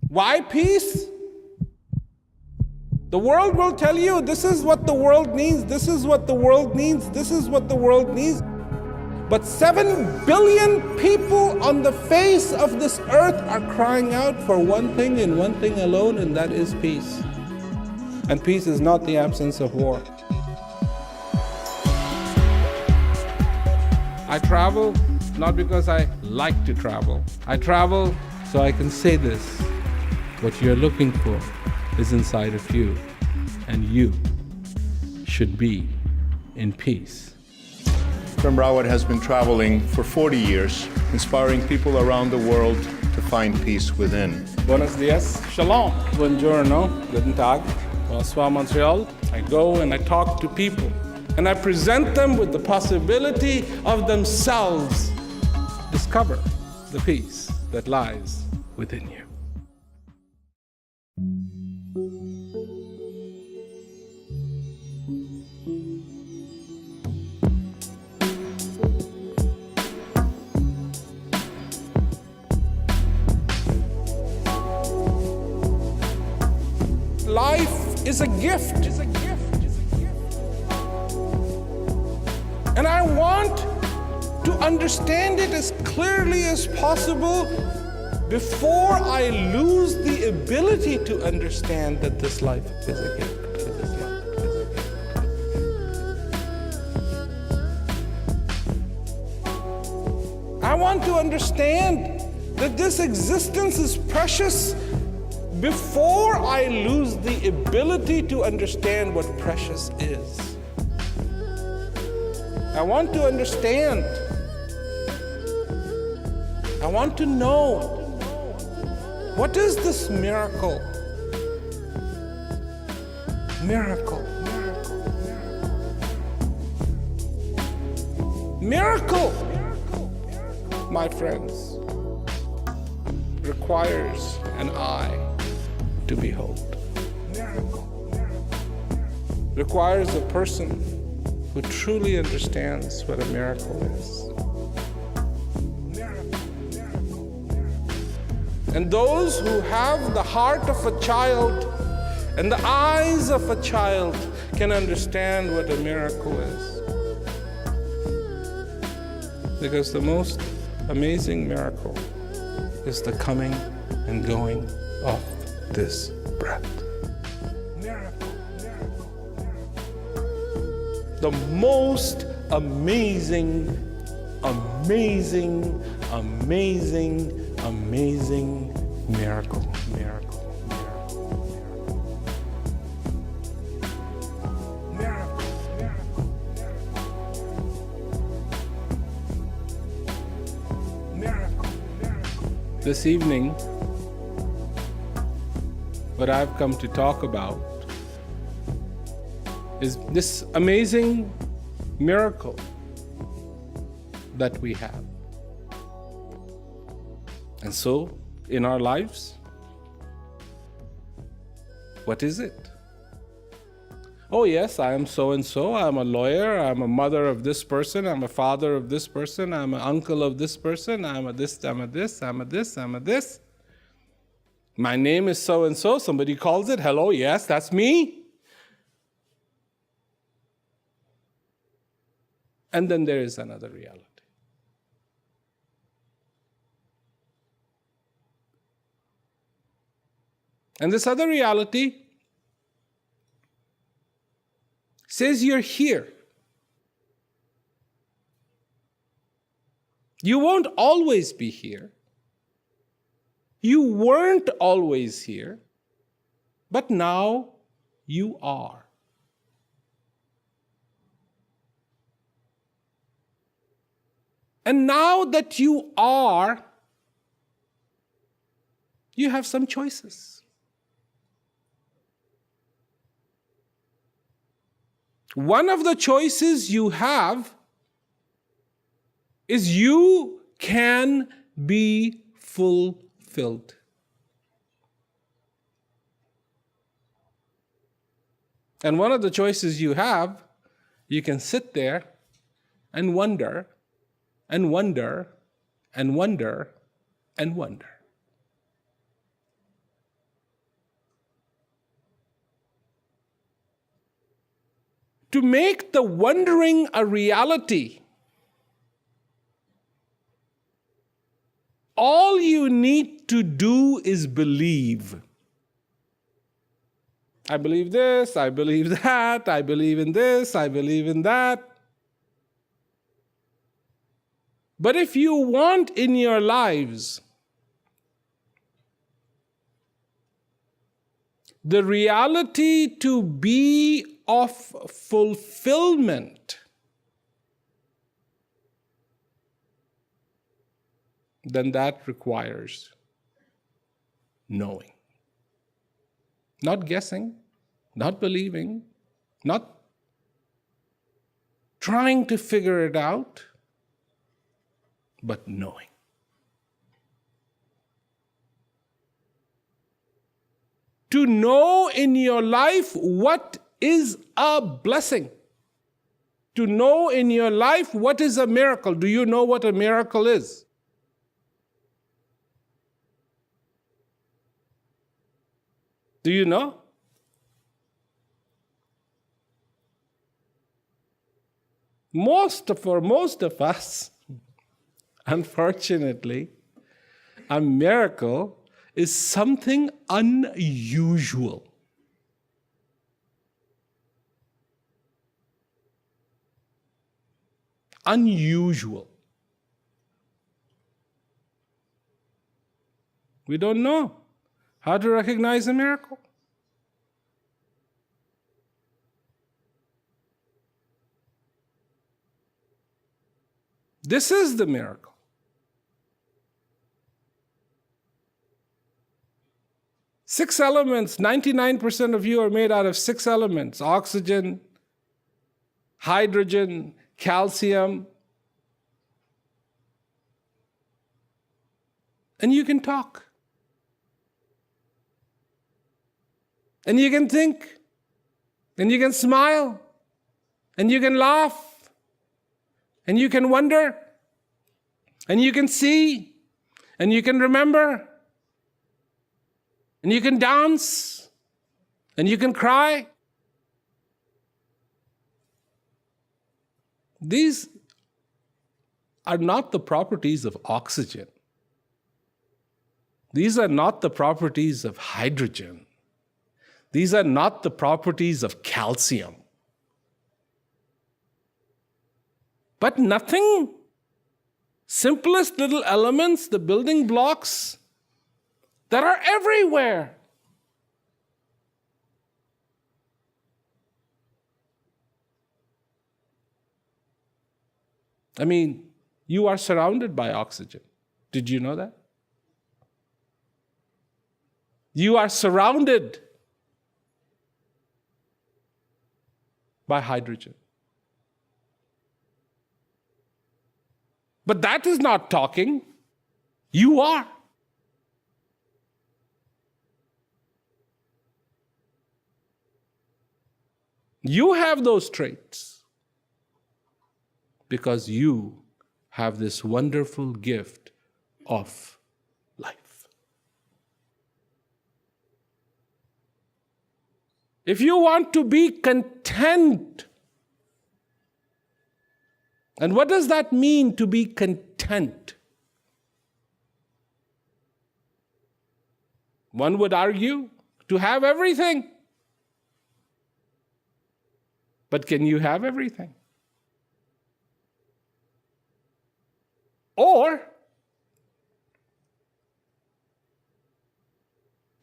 Why peace? The world will tell you this is what the world needs, this is what the world needs, this is what the world needs. But 7 billion people on the face of this earth are crying out for one thing and one thing alone, and that is peace. And peace is not the absence of war. I travel not because I like to travel. I travel so I can say this. What you're looking for is inside of you, and you should be in peace. Prem Rawat has been traveling for 40 years, inspiring people around the world to find peace within. Buenos dias, shalom, buongiorno, guten tag, bonsoir Montreal. I go and I talk to people, and I present them with the possibility of themselves discover the peace that lies within you. Life is a gift. And I want to understand it as clearly as possible before I lose the ability to understand that this life is a gift. I want to understand that this existence is precious before I lose the ability to understand what precious is. I want to understand. I want to know, what is this miracle? Miracle. My friends, requires an eye to behold. Requires a person who truly understands what a miracle is. And those who have the heart of a child and the eyes of a child can understand what a miracle is. Because the most amazing miracle is the coming and going of this breath. The most amazing miracle. This evening, what I've come to talk about is this amazing miracle that we have. And so, in our lives, what is it? Oh yes, I am so-and-so, I'm a lawyer, I'm a mother of this person, I'm a father of this person, I'm an uncle of this person, I'm a this, I'm a this, I'm a this, I'm a this. My name is so-and-so, somebody calls it, hello, yes, that's me. And then there is another reality. And this other reality says you're here. You won't always be here. You weren't always here, but now you are. And now that you are, you have some choices. One of the choices you have is you can be fulfilled. And one of the choices you have, you can sit there and wonder and wonder and wonder and wonder. To make the wondering a reality, all you need to do is believe. I believe this, I believe that, I believe in this, I believe in that. But if you want in your lives the reality to be of fulfillment, then that requires knowing. Not guessing, not believing, not trying to figure it out, but knowing. To know in your life what is a blessing. To know in your life what is a miracle. Do you know what a miracle is? Do you know? Most of us, unfortunately, a miracle is something unusual. Unusual. We don't know how to recognize a miracle. This is the miracle. Six elements, 99% of you are made out of 6 elements: oxygen, hydrogen, calcium. And you can talk. And you can think. And you can smile. And you can laugh. And you can wonder. And you can see. And you can remember. And you can dance. And you can cry. These are not the properties of oxygen. These are not the properties of hydrogen. These are not the properties of calcium. But nothing, simplest little elements, the building blocks that are everywhere. I mean, you are surrounded by oxygen. Did you know that? You are surrounded by hydrogen. But that is not talking. You are. You have those traits because you have this wonderful gift of life. If you want to be content, and what does that mean to be content? One would argue to have everything. But can you have everything? Or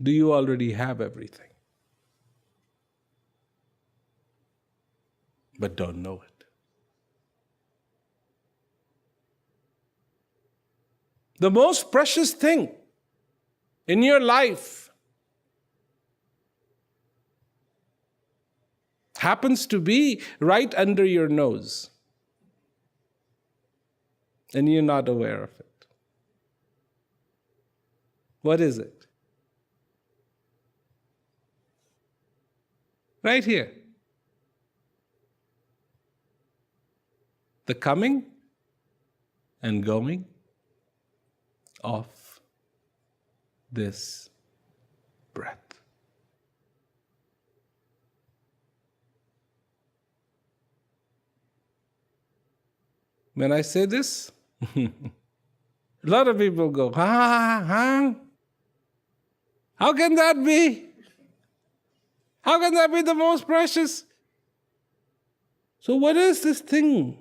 do you already have everything, but don't know it? The most precious thing in your life happens to be right under your nose, and you're not aware of it. What is it? Right here. The coming and going of this breath. When I say this, a lot of people go, huh? How can that be? How can that be the most precious? So what is this thing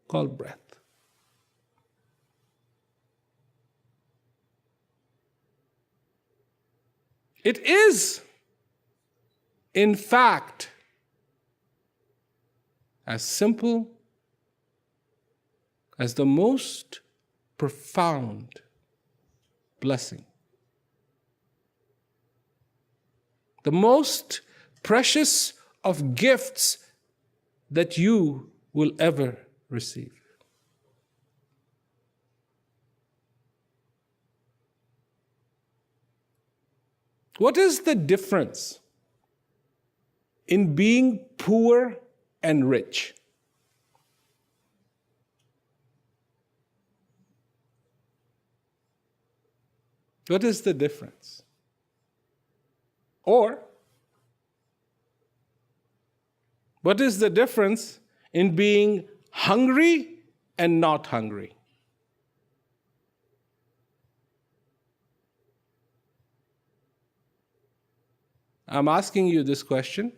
called breath? It is, in fact, as simple as the most profound blessing. The most precious of gifts that you will ever receive. What is the difference in being poor and rich? What is the difference? Or, what is the difference in being hungry and not hungry? I'm asking you this question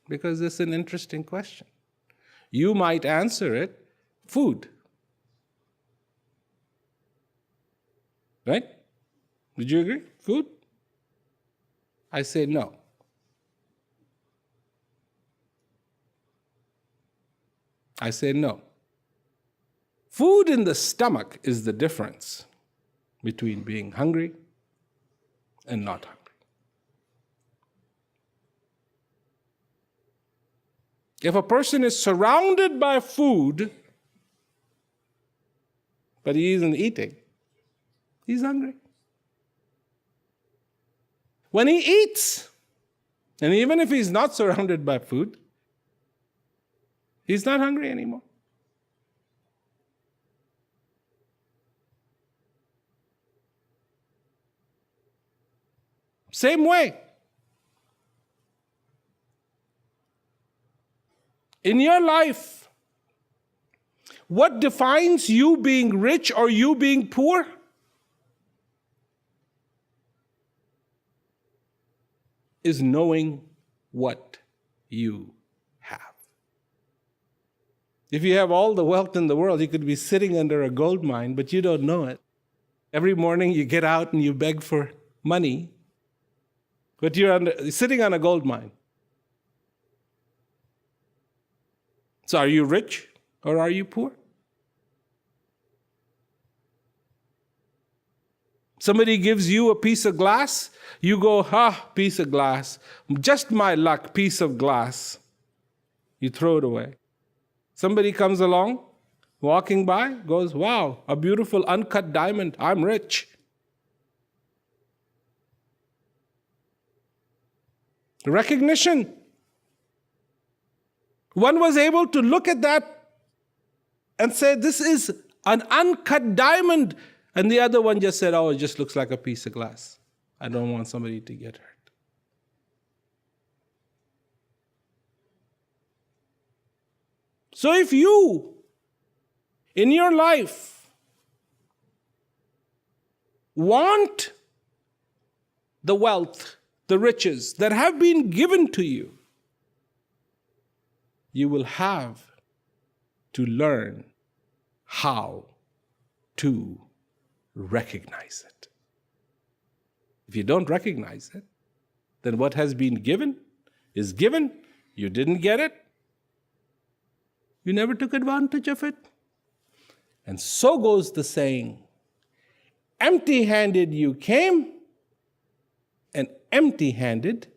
because it's an interesting question. You might answer it, food. Right? Did you agree? Food? I say no. I say no. Food in the stomach is the difference between being hungry and not hungry. If a person is surrounded by food, but he isn't eating, he's hungry. When he eats, and even if he's not surrounded by food, he's not hungry anymore. Same way. In your life, what defines you being rich or you being poor? Is knowing what you have. If you have all the wealth in the world, you could be sitting under a gold mine, but you don't know it. Every morning you get out and you beg for money, but you're sitting on a gold mine. So are you rich or are you poor? Somebody gives you a piece of glass, you go, piece of glass. Just my luck, piece of glass. You throw it away. Somebody comes along, walking by, goes, wow, a beautiful uncut diamond, I'm rich. Recognition. One was able to look at that and say, this is an uncut diamond. And the other one just said, oh, it just looks like a piece of glass. I don't want somebody to get hurt. So if you, in your life, want the wealth, the riches that have been given to you, you will have to learn how to recognize it. If you don't recognize it, then what has been given is given. You didn't get it. You never took advantage of it. And so goes the saying, empty-handed you came, and empty-handed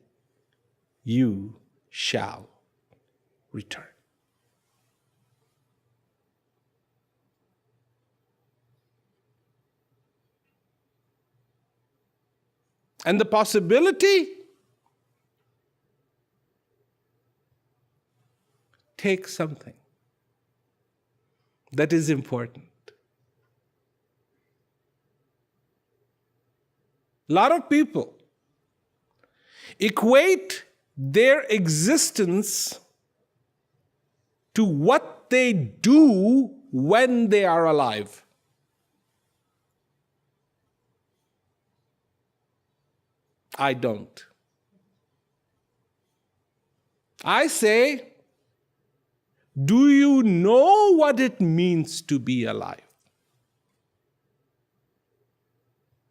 you shall return. And the possibility takes something that is important. A lot of people equate their existence to what they do when they are alive. I don't. I say, do you know what it means to be alive?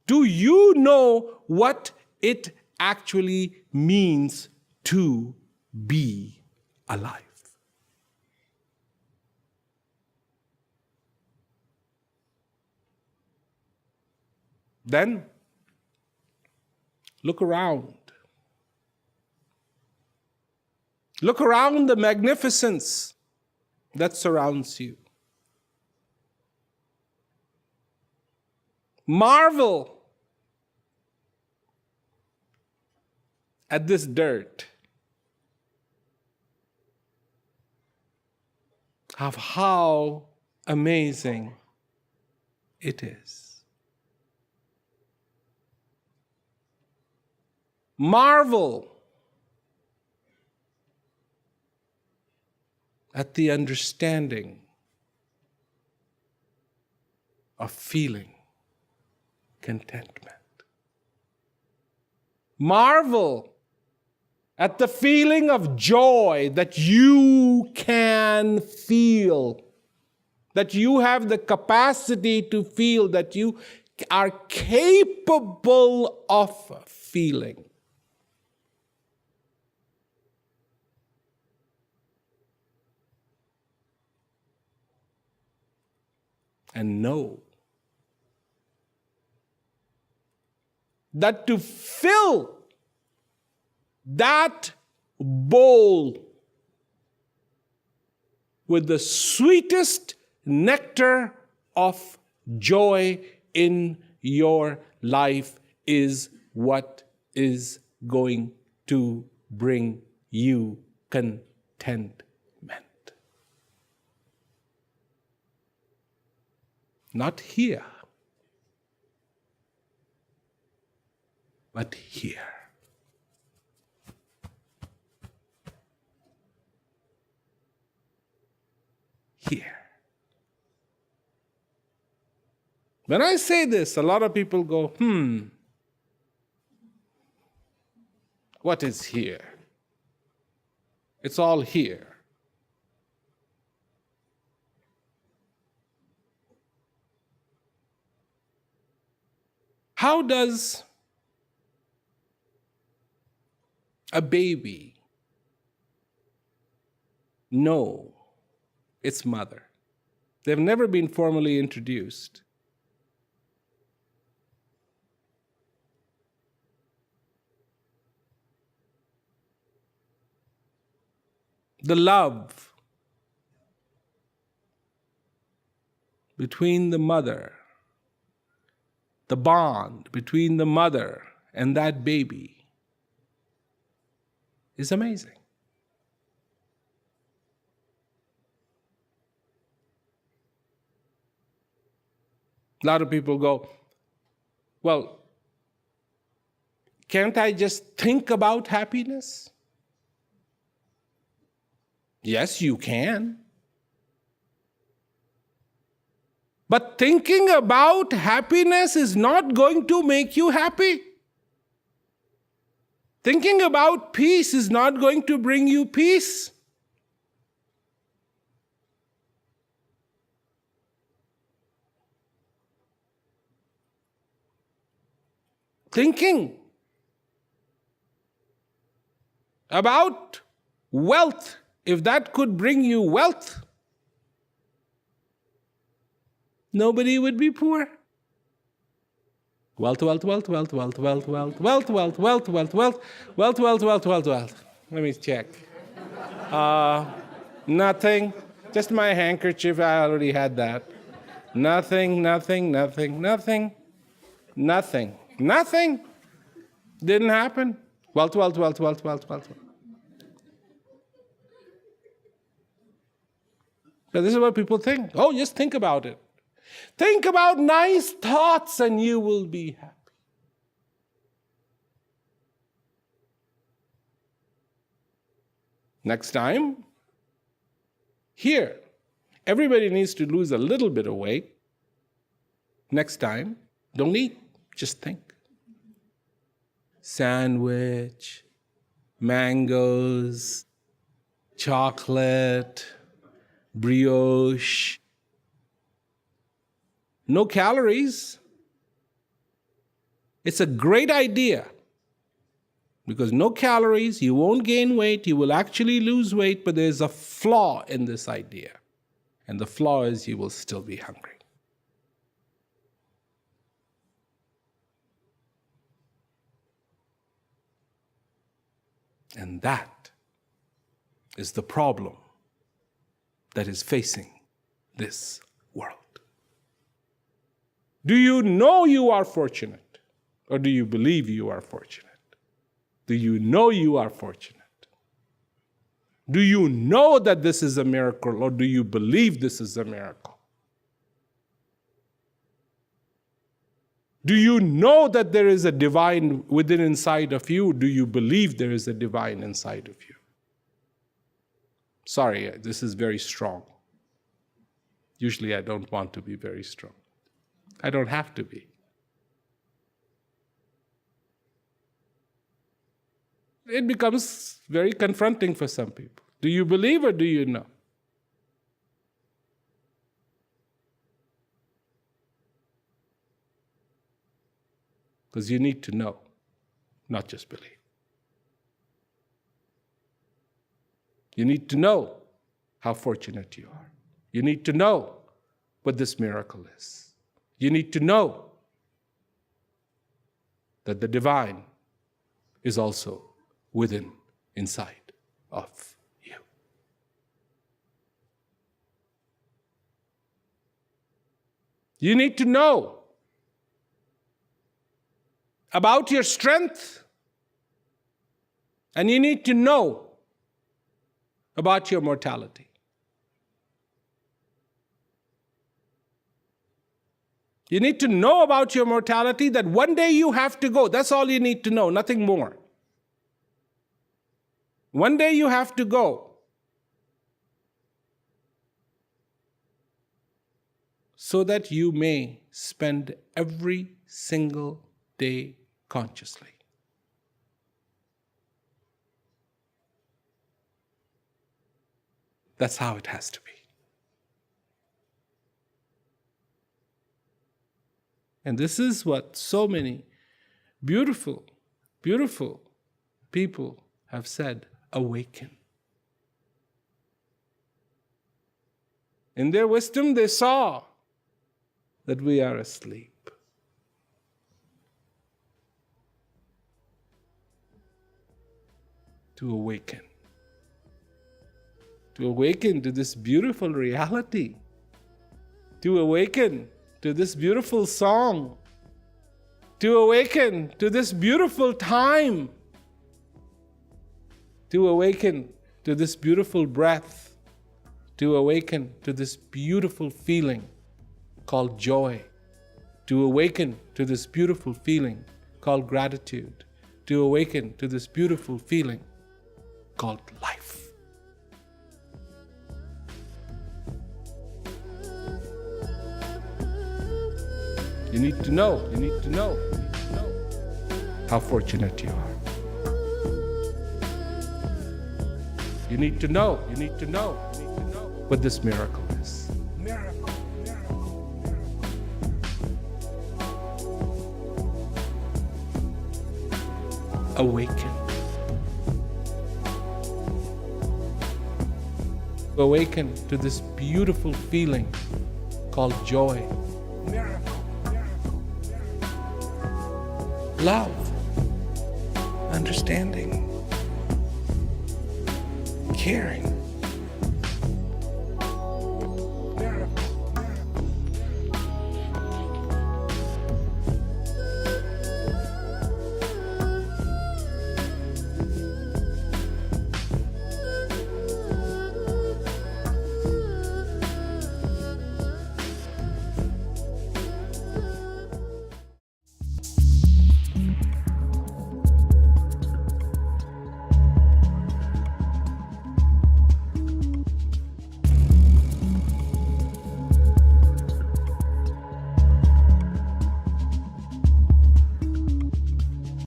Do you know what it actually means to be alive? Then, look around. Look around the magnificence that surrounds you. Marvel at this dirt, of how amazing it is. Marvel at the understanding of feeling contentment. Marvel at the feeling of joy that you can feel, that you have the capacity to feel, that you are capable of feeling. And know that to fill that bowl with the sweetest nectar of joy in your life is what is going to bring you contentment. Not here, but here. Here. When I say this, a lot of people go, what is here? It's all here. How does a baby know its mother? They've never been formally introduced. The love between the mother, the bond between the mother and that baby is amazing. A lot of people go, well, can't I just think about happiness? Yes, you can. But thinking about happiness is not going to make you happy. Thinking about peace is not going to bring you peace. Thinking about wealth, if that could bring you wealth, nobody would be poor. Wealth, wealth, wealth, wealth, wealth, wealth, wealth, wealth, wealth, wealth, wealth, wealth, wealth, wealth, wealth, wealth, wealth. Let me check. Nothing. Just my handkerchief. I already had that. Nothing, nothing, nothing, nothing, nothing, nothing. Didn't happen. Wealth, wealth, wealth, wealth, wealth, wealth. So this is what people think. Oh, just think about it. Think about nice thoughts and you will be happy. Next time, here, Everybody needs to lose a little bit of weight. Next time, don't eat, just think. Sandwich, mangoes, chocolate, brioche. No calories. It's a great idea because no calories, you won't gain weight, you will actually lose weight, but there's a flaw in this idea. And the flaw is you will still be hungry. And that is the problem that is facing this world. Do you know you are fortunate? Or do you believe you are fortunate? Do you know you are fortunate? Do you know that this is a miracle, or do you believe this is a miracle? Do you know that there is a divine within inside of you? Do you believe there is a divine inside of you? Sorry, this is very strong. Usually I don't want to be very strong. I don't have to be. It becomes very confronting for some people. Do you believe or do you know? Because you need to know, not just believe. You need to know how fortunate you are. You need to know what this miracle is. You need to know that the divine is also within, inside of you. You need to know about your strength, and you need to know about your mortality. You need to know about your mortality, that one day you have to go. That's all you need to know, nothing more. One day you have to go. So that you may spend every single day consciously. That's how it has to be. And this is what so many beautiful, beautiful people have said, awaken. In their wisdom, they saw that we are asleep. To awaken. To awaken to this beautiful reality. To awaken to this beautiful song. To awaken to this beautiful time. To awaken to this beautiful breath. To awaken to this beautiful feeling called joy. To awaken to this beautiful feeling called gratitude. To awaken to this beautiful feeling called life. You need to know, you need to know how fortunate you are. You need to know what this miracle is. Awaken. Awaken to this beautiful feeling called joy. Love, understanding, caring.